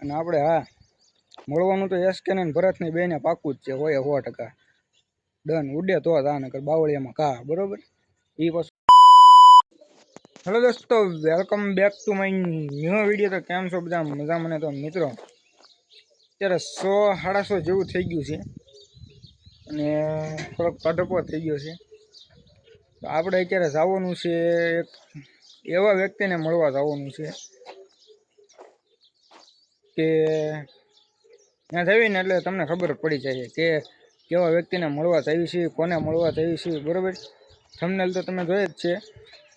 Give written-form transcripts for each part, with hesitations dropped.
અને આપણે હા મળવાનું તો SK ને ભરતની બેને પાકું જ છે, હોય 100% ડન. ઉડે તો જ આ, નકર બાવળિયામાં કા, બરોબર. એ વસ્તુ. હેલો દોસ્તો, welcome back to my new video. તો કેમ છો બધા? મજા. મને તો મિત્રો અત્યારે 100-150 જેવું થઈ ગયું છે અને થોડોક તડકો થઈ ગયો છે. તો આપણે અત્યારે જવાનું છે એક એવા વ્યક્તિને મળવા જવાનું છે કે ત્યાં જઈને એટલે તમને ખબર પડી જાય કે કેવા વ્યક્તિને મળવા જઈએ છીએ, કોને મળવા જઈએ છીએ, બરાબર. થંબનેલ તો તમે જોઈ જ છે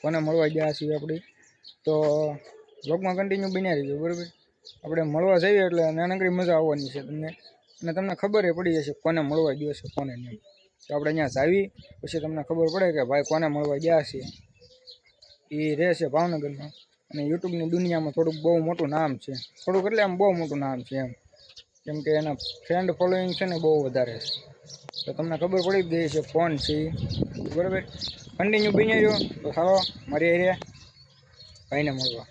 કોને મળવા ગયા છીએ આપણે. તો બ્લોગમાં કન્ટિન્યુ બન્યા રહીજો, બરાબર. આપણે મળવા જઈએ એટલે નાનકડી મજા આવવાની છે તમને, અને તમને ખબર પડી જશે કોને મળવા ગયો છે કોને નહીં. તો આપણે અહીંયા જાવી પછી તમને ખબર પડે કે ભાઈ કોને મળવા ગયા છે. એ રહે છે ભાવનગરમાં અને યુટ્યુબની દુનિયામાં થોડુંક બહુ મોટું નામ છે. થોડુંક એટલે આમ બહુ મોટું નામ છે એમ, કેમ કે એના ફ્રેન્ડ ફોલોઈંગ છે ને બહુ વધારે છે. તો તમને ખબર પડી ગઈ છે કોણ છે, બરાબર. કન્ટિન્યુ બની રહ્યો તો સારો મારી એરિયા ભાઈને મળવા.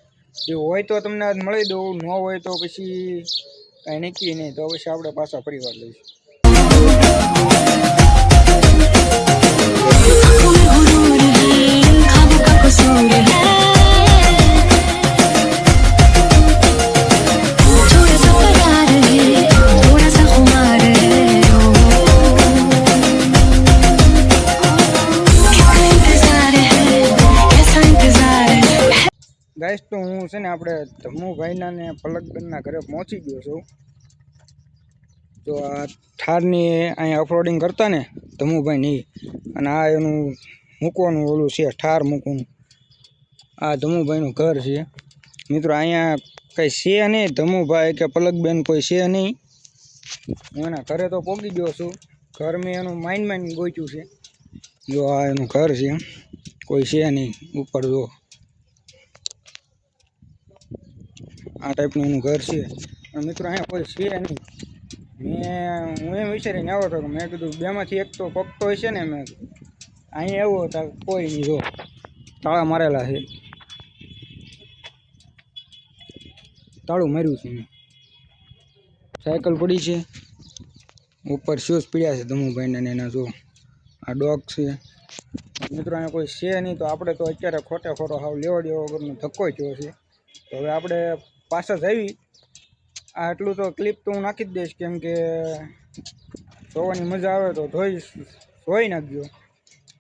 એ હોય તો તમને આજ મળી દઉં, ન હોય તો પછી કાંઈ નક્કી નહીં, તો પછી આપણે પાછા પરિવાર લઈશું. ગાઈસ તો હું છે ને આપણે ધમુભાઈના ને પલકબેનના ઘરે પહોંચી ગયો છું. તો આ ઠારની અહીંયા ઓફરોડિંગ કરતા ને ધમુભાઈની, અને આ એનું મૂકવાનું ઓલું છે ઠાર મૂકવાનું. આ ધમુભાઈનું ઘર છે મિત્રો. અહીંયા કંઈ છે નહીં, ધમુભાઈ કે પલકબેન કોઈ છે નહીં. હું એના ઘરે તો પહોંચી ગયો છું. ઘર મેં એનું માઇન્ડ ગોચ્યું છે. જો આ એનું ઘર છે, કોઈ છે નહીં ઉપર. જો આ ટાઈપનું એનું ઘર છે. અને મિત્રો અહીંયા કોઈ છે નહીં. હું એમ વિચારીને આવ્યો હતો કે મેં કીધું બેમાંથી એક તો પકતો હશે ને. મેં અહીંયા આવ્યો હતા, કોઈ નહીં. જો તાળા મારેલા છે, તાળું માર્યું છે. સાયકલ પડી છે, ઉપર શૂઝ પડ્યા છે ધમુભાઈને ને એના. જો આ ડોગ છે મિત્રો. અહીંયા કોઈ છે નહીં. તો આપણે તો અત્યારે ખોટે ખોટો હાવ લેવા દેવા વગરનો ધક્કો થયો છે. તો હવે આપણે પાછા જઈ. આટલું તો ક્લિપ તો હું નાખી જ દઈશ, કેમ કે જોવાની મજા આવે તો જોઈ નાખજો.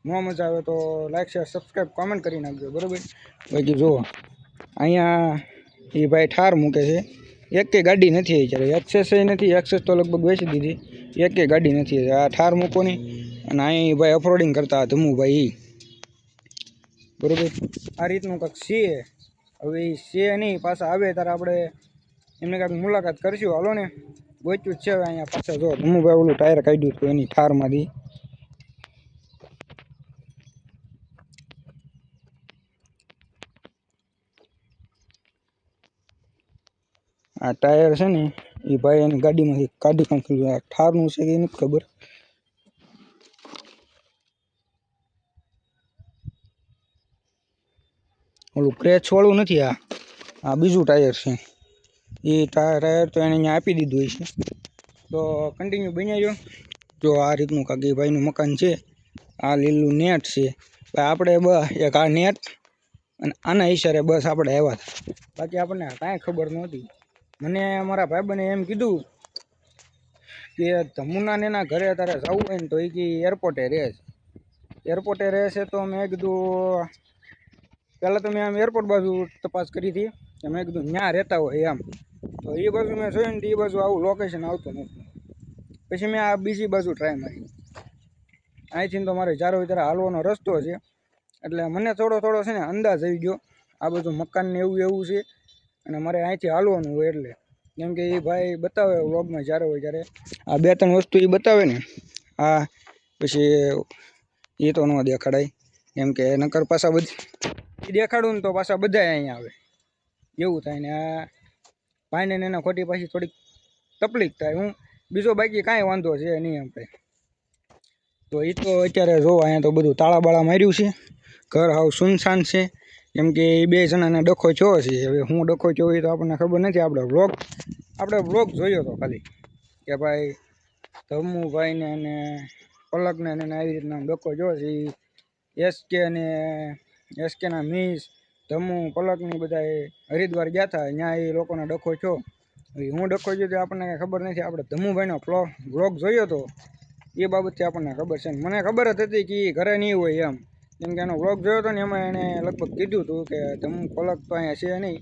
ન મજા આવે તો લાઈક શેર સબસ્ક્રાઈબ કોમેન્ટ કરી નાખજો, બરાબર. બાકી જુઓ અહીંયા એ ભાઈ ઠાર મૂકે છે. એકે ગાડી નથી અત્યારે, એક્સેસ નથી. એક્સેસ તો લગભગ વેચી દીધી. એકે ગાડી નથી. આ ઠાર મૂકોની અને અહીં ભાઈ ઓફરોડિંગ કરતા ધમુભાઈ, બરાબર. આ રીતનું કંઈક છે. હવે એ છે નહીં, પાછા આવે ત્યારે આપણે એમને કાંઈક મુલાકાત કરશું. હાલો ને, ગોચ્યું જ છે. હવે અહીંયા પાછા જો ધમુભાઈ ઓલું ટાયર કાઢ્યું હતું એની ઠારમાંથી. આ ટાયર છે ને એ ભાઈ એની ગાડીમાંથી કાઢી નાખ્યું. ઠારનું છે કે એ નથી ખબર. ઓલું ક્રેચ વાળું નથી, આ બીજું ટાયર છે. એ ટાયર તો એને અહીંયા આપી દીધું હોય છે. તો કન્ટિન્યુ બની ગયો. જો આ રીતનું કાંઈ ભાઈનું મકાન છે. આ લીલું નેટ છે. આપણે એક આ નેટ અને આના ઈશારે બસ આપણે આવ્યા હતા. બાકી આપણને કાંઈ ખબર નહોતી. મને મારા ભાઈબંધે એમ કીધું કે ધમુના ને એના ઘરે તારે જવું હોય ને તો એ એરપોર્ટે રહે છે. એરપોર્ટે રહે છે. તો મેં કીધું પહેલાં તો મેં આમ એરપોર્ટ બાજુ તપાસ કરી હતી કે મેં કીધું ત્યાં રહેતા હોય એમ. તો એ બાજુ મેં જોયું ને, એ બાજુ આવું લોકેશન આવતું નથી. પછી મેં આ બીજી બાજુ ટ્રાય મારી. અહીંથી તો મારે જ્યારે હોય ત્યારે હાલવાનો રસ્તો છે. એટલે મને થોડો છે ને અંદાજ આવી ગયો આ બધું મકાનને એવું છે. અને મારે અહીંથી હાલવાનું હોય એટલે, કેમ કે એ ભાઈ બતાવે વ્લોગમાં જ્યારે હોય ત્યારે આ 2-3 વસ્તુ એ બતાવે ને. આ પછી એ તો ન દેખાડાય, કેમ કે નકર પાછા બધી એ દેખાડું ને તો પાછા બધા અહીંયા આવે એવું થાય ને. આ ભાઈને એના ખોટી પાછી થોડીક તકલીફ થાય. હું બીજો બાકી કાંઈ વાંધો છે નહીં આપણે. તો એ તો અત્યારે જોવો અહીંયા તો બધું તાળાબાળા માર્યું છે. ઘર હાવ સુનસાન છે, કેમ કે એ 2 જણાને ડખો થયો છે. હવે હું ડખો થયો એ તો આપણને ખબર નથી. આપણે વ્લોગ આપણે બ્લોગ જોયો હતો ખાલી કે ભાઈ ધમુભાઈને અને પલકને એને આવી રીતના ડકો જો છે એસકેના મીસ ધમુ પલકની બધા હરિદ્વાર ગયા હતા ત્યાં એ લોકોનો ડખો છો. હું ડખો જોયો તો આપણને કંઈ ખબર નથી. આપણે ધમુભાઈનો બ્લોગ જોયો હતો એ બાબતથી આપણને ખબર છે. મને ખબર જ હતી કે એ ઘરે નહીં હોય એમ, કેમ કે એનો બ્લોગ જોયો હતો ને એમાં એને લગભગ કીધું હતું કે ધમુ પલક તો અહીંયા છે નહીં,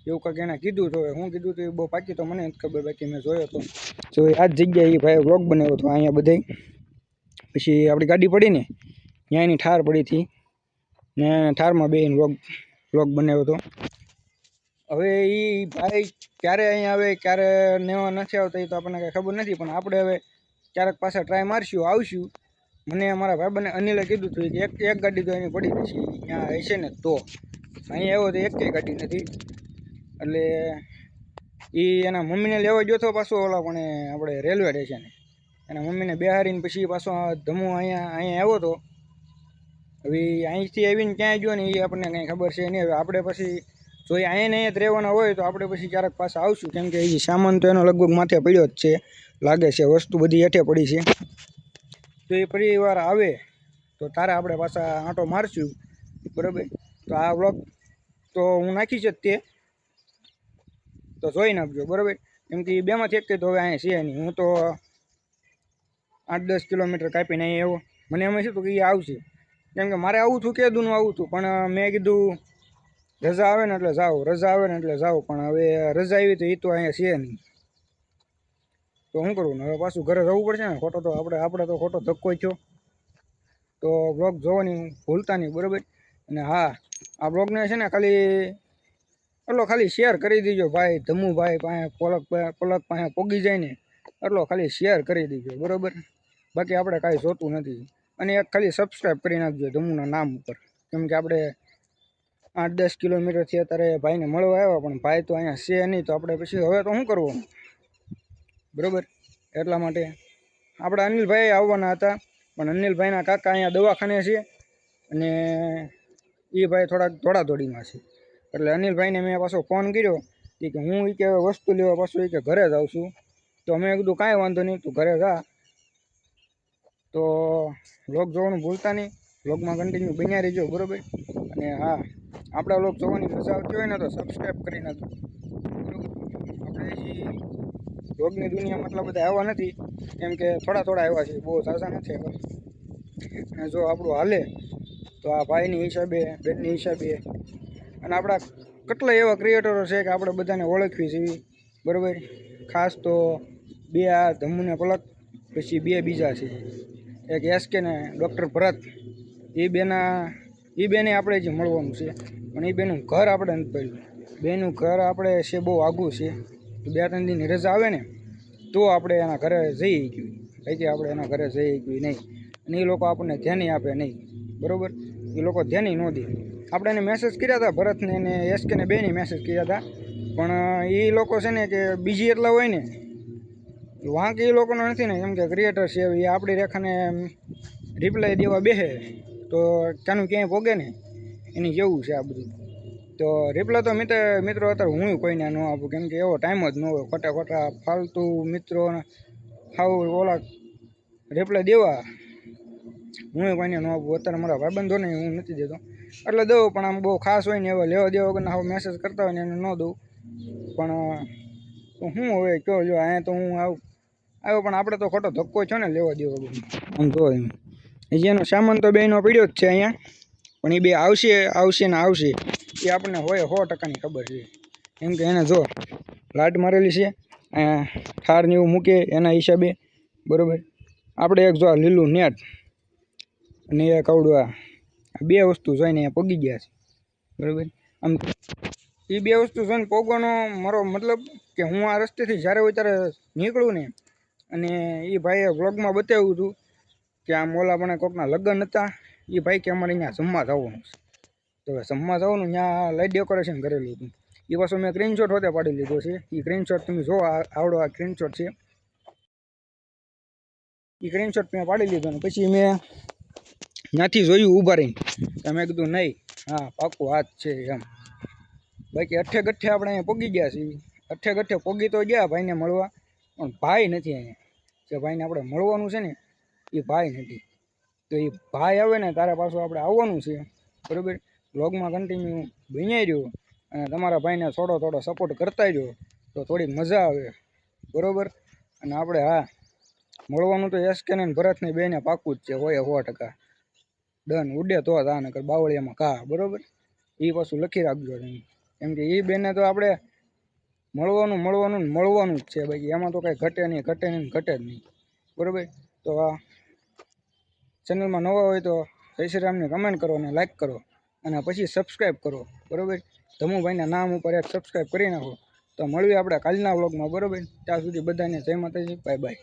એવું કંઈક એને કીધું હતું. હું કીધું હતું એ બહુ પાકી તો મને જ ખબર, બાકી મેં જોયો હતો. તો આ જ જગ્યાએ એ ભાઈ બ્લોગ બનાવ્યો હતો અહીંયા બધે. પછી આપણી ગાડી પડી ને ત્યાં એની ઠાર પડી હતી ને ઠારમાં બેન બ્લોગ બનાવ્યો હતો. હવે એ ભાઈ ક્યારે અહીંયા આવે ક્યારે નેવા નથી આવતા એ તો આપણને કંઈ ખબર નથી, પણ આપણે હવે ક્યારેક પાછા ટ્રાય મારશું, આવશું. મને અમારા ભાઈબંધને અનિલે કીધું હતું કે એક ગાડી તો એની પડી છે ત્યાં હશે ને, તો અહીંયા આવ્યો તો એક ગાડી નથી. એટલે એ એના મમ્મીને લેવા ગયો હતો પાછો ઓલા પણ આપણે રેલવે સ્ટેશને એના મમ્મીને બેહારીને પછી પાછો ધમુ અહીંયા આવ્યો હતો. હવે અહીંથી આવીને ક્યાં ગયો ને એ આપણને કંઈ ખબર છે નહીં. હવે આપણે પછી જો એ અહીંયા જ રહેવાના હોય તો આપણે પછી ક્યારેક પાછા આવશું, કેમ કે એ સામાન તો એનો લગભગ માથે પડ્યો જ છે લાગે છે, વસ્તુ બધી હેઠે પડી છે. તો એ પરિવાર આવે તો તારે આપણે પાછા આંટો મારશું, બરાબર. તો આ વ્લોગ તો હું નાખીશ જ તે, તો જોઈ નાખજો, બરાબર. કેમ કે બેમાંથી એક તો હવે અહીંયા છે નહીં. હું તો 8-10 કિલોમીટર કાપીને અહીંયા આવ્યો. મને એમ શું હતું કે એ આવશે, કેમ કે મારે આવું છું કેદુંનું આવું હતું, પણ મેં કીધું રજા આવે ને એટલે જાઓ, રજા આવે ને એટલે જાઓ. પણ હવે રજા આવી તો એ તો અહીંયા છે નહીં, તો શું કરવું ને હવે પાછું ઘરે જવું પડશે ને. ખોટો તો આપણે તો ખોટો ધક્કો થયો. તો બ્લોગ જોવાની ભૂલતા નહીં, બરાબર. અને હા, આ બ્લોગને છે ને ખાલી શેર કરી દીજો ભાઈ. ધમુભાઈ પાસે પલક પાસે પોગી જાય ને એટલો ખાલી શેર કરી દીજો, બરાબર. બાકી આપણે કાંઈ જોતું નથી. અને એક ખાલી સબસ્ક્રાઈબ કરી નાખજો ધમુના નામ ઉપર, કેમ કે આપણે 8-10 કિલોમીટરથી અત્યારે ભાઈને મળવા આવ્યા, પણ ભાઈ તો અહીંયા છે નહીં. તો આપણે પછી હવે તો શું કરવું, બરાબર. એટલા માટે આપણે અનિલભાઈ આવવાના હતા, પણ અનિલભાઈના કાકા અહીંયા દવાખાને છે અને એ ભાઈ થોડાક દોડાદોડીમાં છે. એટલે અનિલભાઈને મેં પાછો ફોન કર્યો કે હું કે વસ્તુ લેવા પાછું કે ઘરે જ આવું છું. તો મેં કીધું કાંઈ વાંધો નહીં, તું ઘરે જા. તો વ્લોગ જોવાનું ભૂલતા નહીં, વ્લોગમાં કન્ટિન્યુ બન્યા રહીજો, બરાબર. અને હા, આપણા વ્લોગ જોવાની મજા આવતી હોય ને તો સબસ્ક્રાઈબ કરી નાખજો, બરાબર. આપણે હજી વ્લોગની દુનિયામાં એટલા બધા આવ્યા નથી, કેમ કે થોડા આવ્યા છે, બહુ ઝાઝા નથી આવ્યા. અને જો આપણું હાલે તો આ ભાઈની હિસાબે, બેનની હિસાબે, અને આપણા કેટલા એવા ક્રિએટરો છે કે આપણે બધાને ઓળખવી છે, બરાબર. ખાસ તો બે આ ધમુને પલક, પછી બે બીજા છે, એક એસકે ને ડૉક્ટર ભરત. એ બેને આપણે જે મળવાનું છે, પણ એ બેનું ઘર આપણે નથી પડ્યું. બેનું ઘર આપણે છે બહુ આઘું છે. 2-3 દિનની રજા આવે ને તો આપણે એના ઘરે જઈ ગયું, કે આપણે એના ઘરે જઈ ગયું નહીં. અને એ લોકો આપણને ધ્યાન આપે નહીં, બરાબર. એ લોકો ધ્યાન ન દે. આપણે એને મેસેજ કર્યા હતા, ભરતને અને એસકેને બેને મેસેજ કર્યા હતા, પણ એ લોકો છે ને કે બીજી એટલા હોય ને વાંક એ લોકોનો નથી ને, કેમ કે ક્રિએટર છે એ આપણી રેખાને રિપ્લાય દેવા બેસે તો ક્યાંય ભોગે ને એની જેવું છે આ બધું. તો રિપ્લાય તો મિત્રો અત્યારે હું કોઈને ન આપું, કેમ કે એવો ટાઈમ જ ન હોય. ખોટા ફાલતુ મિત્રો હાવ ઓલા રિપ્લાય દેવા હું કોઈને ન આપું. અત્યારે મારા ભાઈબંધોને હું નથી દેતો, એટલે દઉં, પણ આમ બહુ ખાસ હોય ને એવા લેવા દેવા વગરના હાવ મેસેજ કરતા હોય ને એને ન દઉં. પણ હું હવે કહો જો અહીંયા તો હું આવ્યો, પણ આપણે તો ખોટો ધક્કો છો ને લેવા દેવો વગર. આમ જો હજી એનો સામાન તો બેનો પડ્યો જ છે અહીંયા, પણ એ બે આવશે ને આવશે એ આપણને હોય 100%ની ખબર છે. કેમ કે એને જો લાટ મારેલી છે અહીંયા ઠાર ને એવું મૂકે એના હિસાબે, બરાબર. આપણે એક જો લીલું નેટ અને એક આવડું આ બે વસ્તુ જોઈને અહીંયા પગી ગયા છે, બરાબર. આમ એ બે વસ્તુ જોઈને પગવાનો મારો મતલબ કે હું આ રસ્તેથી જ્યારે હોય ત્યારે નીકળું ને, અને એ ભાઈએ વ્લોગમાં બતાવ્યું હતું કે આમ ઓલા પણ કોકના લગ્ન હતા, એ ભાઈ કે અમારે અહીંયા જમવા જવાનું છે. તો જમવા જવાનું ત્યાં લાઇટ ડેકોરેશન કરેલું હતું. એ પાછો મેં સ્ક્રીનશોટ હોતે પાડી લીધો છે. એ સ્ક્રીનશોટ તમે જો આવડો આ સ્ક્રીનશોટ છે, એ સ્ક્રીનશોટ મેં પાડી લીધો ને પછી મેં ત્યાંથી જોયું ઊભા રહીને. તમે કીધું નહીં, હા પાકું હાથ છે એમ. બાકી અઠ્ઠે ગઠ્ઠે આપણે અહીંયા પગી ગયા છીએ. ગઠ્ઠે ગઠ્ઠે પોગી તો ગયા ભાઈને મળવા, પણ ભાઈ નથી અહીંયા. જે ભાઈને આપણે મળવાનું છે ને એ ભાઈ નથી. તો એ ભાઈ આવે ને તારે પાછું આપણે આવવાનું છે, બરાબર. વ્લોગમાં કન્ટિન્યુ બન્યા રહ્યો અને તમારા ભાઈને થોડો સપોર્ટ કરતા રહ્યો તો થોડીક મજા આવે, બરાબર. અને આપણે હા મળવાનું તો SK ને ભરતને બેને પાકું જ છે, હોય 100% ડન. ઉડે તો તા નકર બાવળિયામાં કા, બરાબર. એ પાછું લખી રાખજો તમે, કેમ કે એ બેને તો આપણે મળવાનું જ છે ભાઈ. એમાં તો કાંઈ ઘટે જ નહીં, બરાબર. તો આ ચેનલમાં નવા હોય તો જય શ્રી રામને કમેન્ટ કરો અને લાઈક કરો અને પછી સબસ્ક્રાઈબ કરો, બરાબર. ધમુભાઈના નામ ઉપર એક સબસ્ક્રાઈબ કરી નાખો. તો મળીએ આપણે કાલના વ્લોગમાં, બરાબર. ત્યાં સુધી બધાને જય માતાજી, બાય બાય.